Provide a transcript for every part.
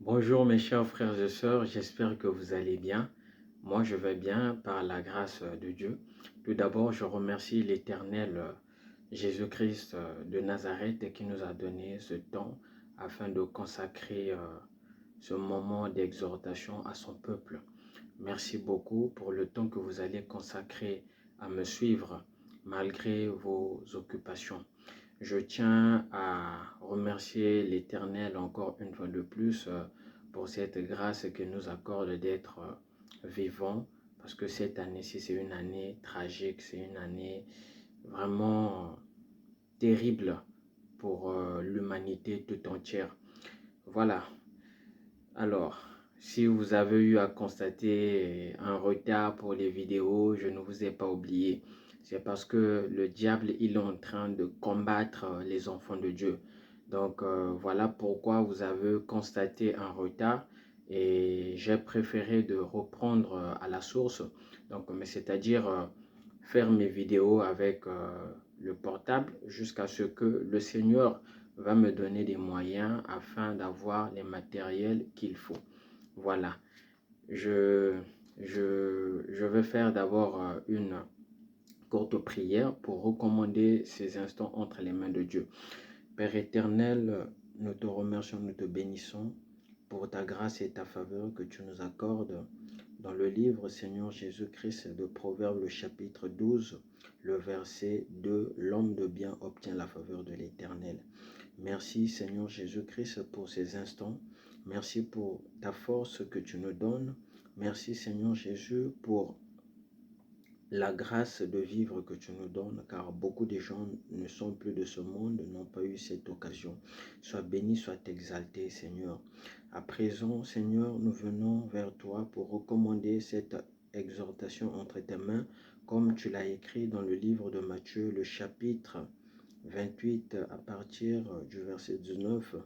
Bonjour mes chers frères et sœurs, j'espère que vous allez bien. Moi je vais bien par la grâce de Dieu. Tout d'abord, je remercie l'Éternel Jésus-Christ de Nazareth qui nous a donné ce temps afin de consacrer ce moment d'exhortation à son peuple. Merci beaucoup pour le temps que vous allez consacrer à me suivre malgré vos occupations. Je tiens à remercier l'Éternel encore une fois de plus pour cette grâce qu'il nous accorde d'être vivants, parce que cette année-ci, c'est une année tragique, c'est une année vraiment terrible pour l'humanité tout entière. Voilà. Alors, si vous avez eu à constater un retard pour les vidéos, je ne vous ai pas oublié. C'est parce que le diable, il est en train de combattre les enfants de Dieu. Donc, voilà pourquoi vous avez constaté un retard et j'ai préféré de reprendre à la source. Donc, mais c'est-à-dire faire mes vidéos avec le portable jusqu'à ce que le Seigneur va me donner des moyens afin d'avoir les matériels qu'il faut. Voilà, je, je vais faire d'abord une courte prière pour recommander ces instants entre les mains de Dieu. Père éternel, nous te remercions, nous te bénissons pour ta grâce et ta faveur que tu nous accordes dans le livre, Seigneur Jésus-Christ, de Proverbes, le chapitre 12, le verset 2, l'homme de bien obtient la faveur de l'Éternel. Merci, Seigneur Jésus-Christ, pour ces instants. Merci pour ta force que tu nous donnes. Merci, Seigneur Jésus, pour la grâce de vivre que tu nous donnes, car beaucoup de gens ne sont plus de ce monde, n'ont pas eu cette occasion. Sois béni, sois exalté, Seigneur. À présent, Seigneur, nous venons vers toi pour recommander cette exhortation entre tes mains, comme tu l'as écrit dans le livre de Matthieu, le chapitre 28, à partir du verset 19.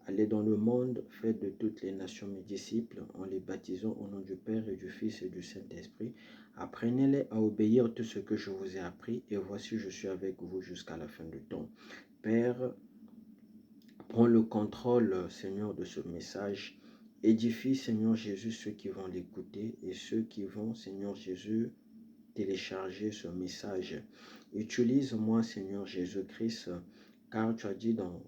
Allez dans le monde, faites de toutes les nations mes disciples, en les baptisant au nom du Père et du Fils et du Saint-Esprit. Apprenez-les à obéir tout ce que je vous ai appris, et voici je suis avec vous jusqu'à la fin du temps. Père, prends le contrôle, Seigneur, de ce message. Édifie, Seigneur Jésus, ceux qui vont l'écouter et ceux qui vont, Seigneur Jésus, télécharger ce message. Utilise-moi, Seigneur Jésus-Christ, car tu as dit dans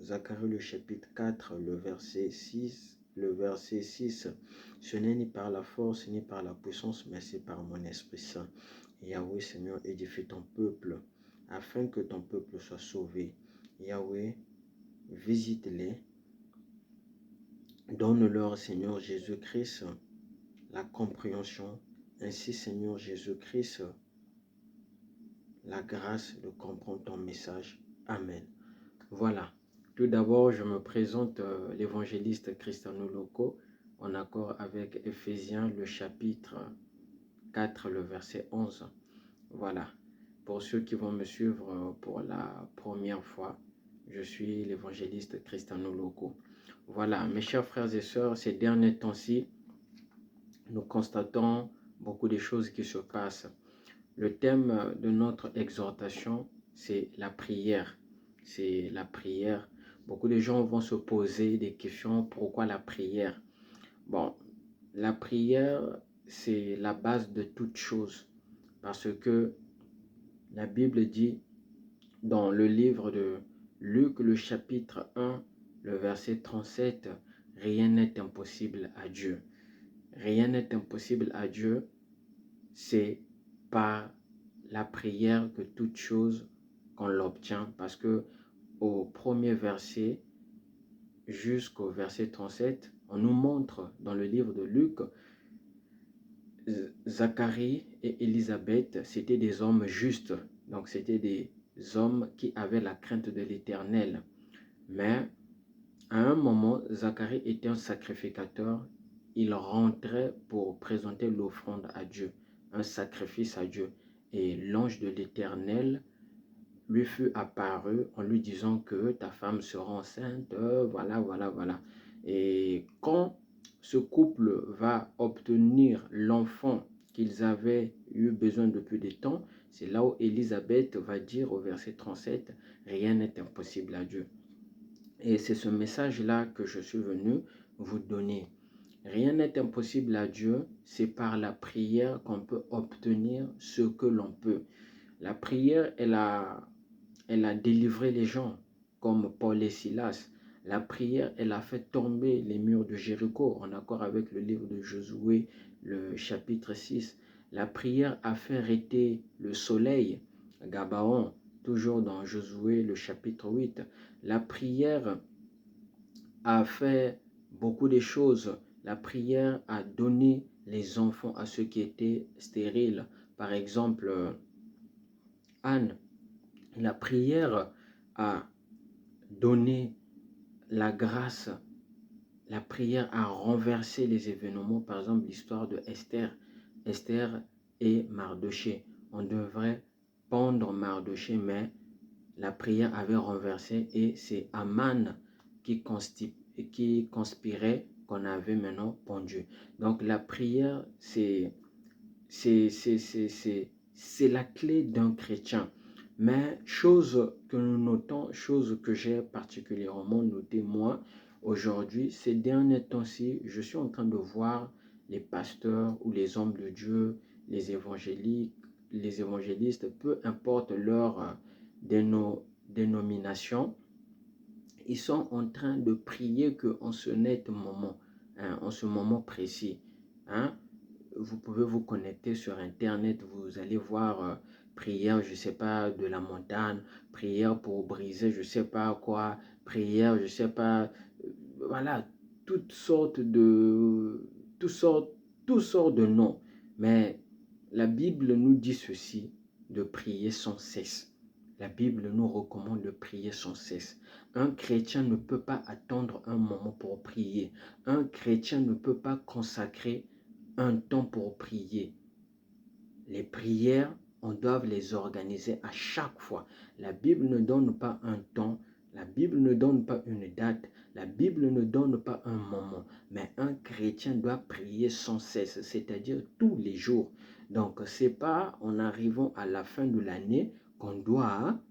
Zacharie le chapitre 4, le verset 6, ce n'est ni par la force ni par la puissance, mais c'est par mon Esprit Saint. Yahweh, Seigneur, édifie ton peuple, afin que ton peuple soit sauvé. Yahweh, visite-les, donne-leur, Seigneur Jésus-Christ, la compréhension. Ainsi, Seigneur Jésus-Christ, la grâce de comprendre ton message. Amen. Voilà. Tout d'abord, je me présente l'évangéliste Cristiano Loco, en accord avec Éphésiens, le chapitre 4, le verset 11. Voilà. Pour ceux qui vont me suivre pour la première fois, je suis l'évangéliste Cristiano Loco. Voilà, mes chers frères et sœurs, ces derniers temps-ci, nous constatons beaucoup de choses qui se passent. Le thème de notre exhortation, c'est la prière. C'est la prière. Beaucoup de gens vont se poser des questions. Pourquoi la prière? Bon, la prière, c'est la base de toute chose. Parce que la Bible dit dans le livre de Luc, le chapitre 1, le verset 37, rien n'est impossible à Dieu. Rien n'est impossible à Dieu, c'est par la prière que toute chose qu'on l'obtient, parce que au premier verset jusqu'au verset 37, on nous montre dans le livre de Luc, Zacharie et Élisabeth, c'était des hommes justes, donc c'était des hommes qui avaient la crainte de l'Éternel. Mais à un moment, Zacharie était un sacrificateur, il rentrait pour présenter l'offrande à Dieu, un sacrifice à Dieu. Et l'ange de l'Éternel lui fut apparu en lui disant que ta femme sera enceinte, voilà, voilà, voilà. Et quand ce couple va obtenir l'enfant qu'ils avaient eu besoin depuis des temps, c'est là où Élisabeth va dire au verset 37, rien n'est impossible à Dieu. Et c'est ce message-là que je suis venu vous donner. Rien n'est impossible à Dieu, c'est par la prière qu'on peut obtenir ce que l'on peut. La prière, elle a délivré les gens, comme Paul et Silas. La prière, elle a fait tomber les murs de Jéricho, en accord avec le livre de Josué, le chapitre 6. La prière a fait arrêter le soleil, Gabaon, toujours dans Josué, le chapitre 8. La prière a fait beaucoup de choses. La prière a donné les enfants à ceux qui étaient stériles. Par exemple, Anne, la prière a donné la grâce. La prière a renversé les événements. Par exemple, l'histoire de Esther. Esther et Mardoché. On devrait pendre Mardoché, mais la prière avait renversé et c'est Aman qui conspirait qu'on avait maintenant pendu. Donc la prière, c'est la clé d'un chrétien. Mais chose que nous notons, chose que j'ai particulièrement noté moi, aujourd'hui, ces derniers temps-ci, je suis en train de voir les pasteurs ou les hommes de Dieu, les évangélistes, peu importe leur dénomination, ils sont en train de prier qu'en ce net moment, hein, en ce moment précis. Hein, vous pouvez vous connecter sur Internet, vous allez voir prière, je ne sais pas, de la montagne, prière pour briser, je ne sais pas quoi, prière, je ne sais pas, voilà, toutes sortes de, toutes sortes, toutes sortes de noms. Mais la Bible nous dit ceci, de prier sans cesse. La Bible nous recommande de prier sans cesse. Un chrétien ne peut pas attendre un moment pour prier. Un chrétien ne peut pas consacrer un temps pour prier. Les prières, on doit les organiser à chaque fois. La Bible ne donne pas un temps, la Bible ne donne pas une date, la Bible ne donne pas un moment. Mais un chrétien doit prier sans cesse, c'est-à-dire tous les jours. Donc, ce n'est pas en arrivant à la fin de l'année qu'on doit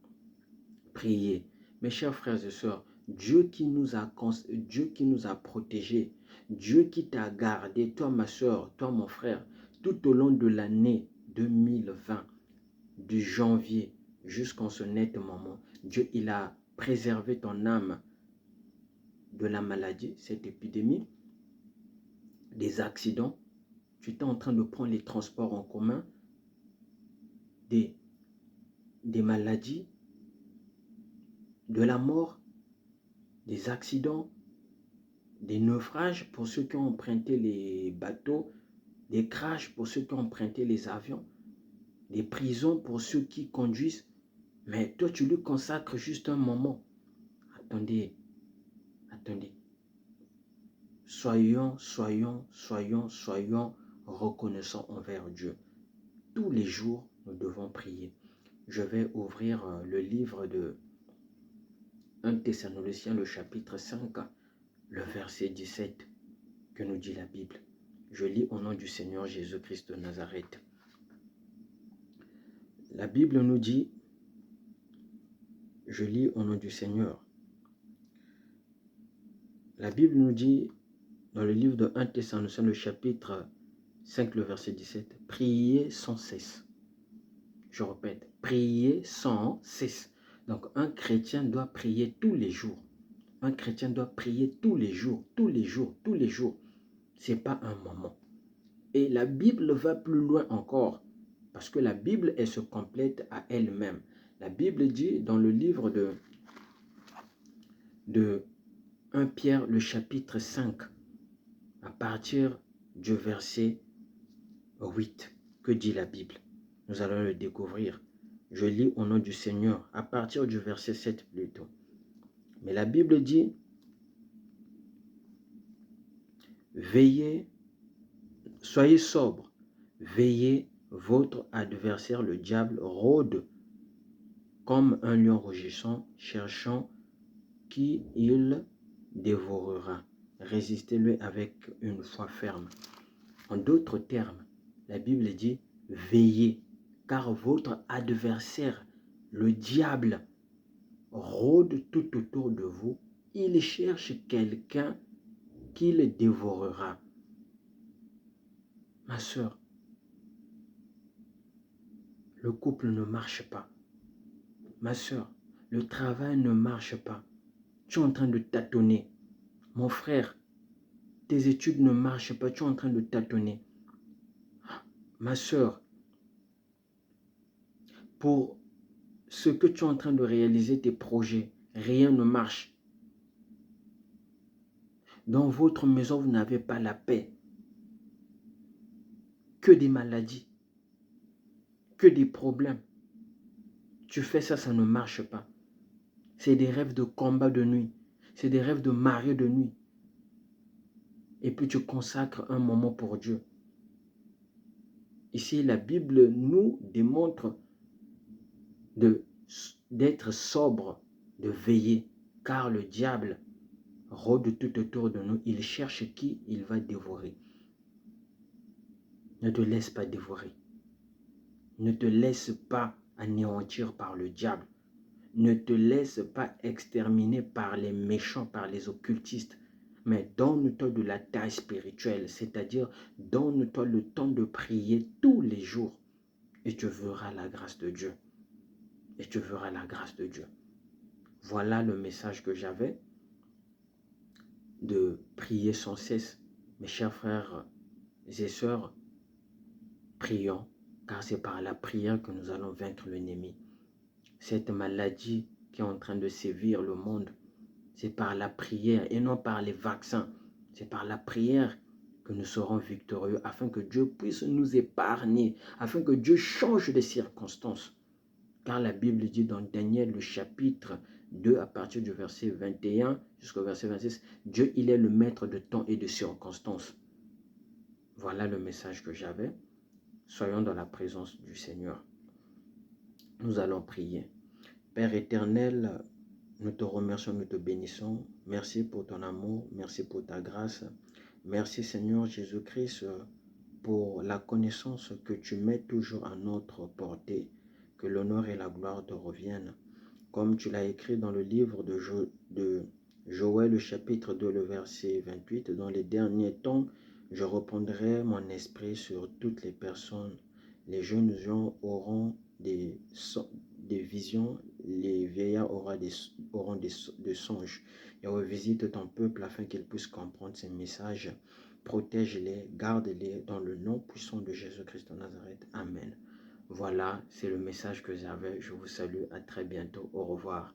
prier. Mes chers frères et sœurs, Dieu qui nous a protégés, Dieu qui t'a gardé, toi ma sœur, toi mon frère, tout au long de l'année 2020, du janvier jusqu'en ce net moment, Dieu il a préservé ton âme de la maladie, cette épidémie, des accidents. Tu es en train de prendre les transports en commun, des maladies, de la mort, des accidents, des naufrages pour ceux qui ont emprunté les bateaux, des crashs pour ceux qui ont emprunté les avions, des prisons pour ceux qui conduisent. Mais toi, tu lui consacres juste un moment. Attendez, attendez. Soyons reconnaissants envers Dieu. Tous les jours, nous devons prier. Je vais ouvrir le livre de 1 Thessaloniciens, le chapitre 5, le verset 17, que nous dit la Bible. Je lis au nom du Seigneur Jésus-Christ de Nazareth. La Bible nous dit, je lis au nom du Seigneur. La Bible nous dit, dans le livre de 1 Thessaloniciens, le chapitre 5, le verset 17, priez sans cesse. Je répète, priez sans cesse. Donc, un chrétien doit prier tous les jours. Un chrétien doit prier tous les jours, tous les jours, tous les jours. Ce n'est pas un moment. Et la Bible va plus loin encore, parce que la Bible, elle se complète à elle-même. La Bible dit dans le livre de 1 Pierre, le chapitre 5, à partir du verset 8, que dit la Bible? Nous allons le découvrir. Je lis au nom du Seigneur, à partir du verset 7 plutôt. Mais la Bible dit, veillez, soyez sobres, veillez, votre adversaire le diable rôde comme un lion rugissant, cherchant qui il dévorera. Résistez-lui avec une foi ferme. En d'autres termes, la Bible dit, veillez, car votre adversaire, le diable, rôde tout autour de vous. il cherche quelqu'un qui le dévorera. Ma soeur, le couple ne marche pas. Ma soeur, le travail ne marche pas. Tu es en train de tâtonner. Mon frère, tes études ne marchent pas. Tu es en train de tâtonner. Ma soeur, pour ce que tu es en train de réaliser, tes projets, rien ne marche. Dans votre maison, vous n'avez pas la paix. Que des maladies, que des problèmes. Tu fais ça, ça ne marche pas. C'est des rêves de combat de nuit. C'est des rêves de mari de nuit. Et puis tu consacres un moment pour Dieu. Ici, la Bible nous démontre d'être sobre, de veiller, car le diable rôde tout autour de nous. Il cherche qui il va dévorer. Ne te laisse pas dévorer. Ne te laisse pas anéantir par le diable. Ne te laisse pas exterminer par les méchants, par les occultistes. Mais donne-toi de la taille spirituelle, c'est-à-dire donne-toi le temps de prier tous les jours. Et tu verras la grâce de Dieu. Et tu verras la grâce de Dieu. Voilà le message que j'avais, de prier sans cesse. Mes chers frères et sœurs, prions, car c'est par la prière que nous allons vaincre l'ennemi. Cette maladie qui est en train de sévir le monde, c'est par la prière et non par les vaccins. C'est par la prière que nous serons victorieux, afin que Dieu puisse nous épargner, afin que Dieu change les circonstances. Car la Bible dit dans Daniel, le chapitre 2, à partir du verset 21 jusqu'au verset 26, Dieu, il est le maître de temps et de circonstances. Voilà le message que j'avais. Soyons dans la présence du Seigneur. Nous allons prier. Père éternel, nous te remercions, nous te bénissons. Merci pour ton amour, merci pour ta grâce. Merci Seigneur Jésus-Christ pour la connaissance que tu mets toujours à notre portée. Que l'honneur et la gloire te reviennent. Comme tu l'as écrit dans le livre de Joël, le chapitre 2, le verset 28, dans les derniers temps, je répandrai mon esprit sur toutes les personnes. Les jeunes gens auront des visions, les vieillards auront des songes. Et revisite ton peuple afin qu'ils puissent comprendre ces messages. Protège-les, garde-les dans le nom puissant de Jésus-Christ de Nazareth. Amen. Voilà, c'est le message que j'avais. Je vous salue. À très bientôt. Au revoir.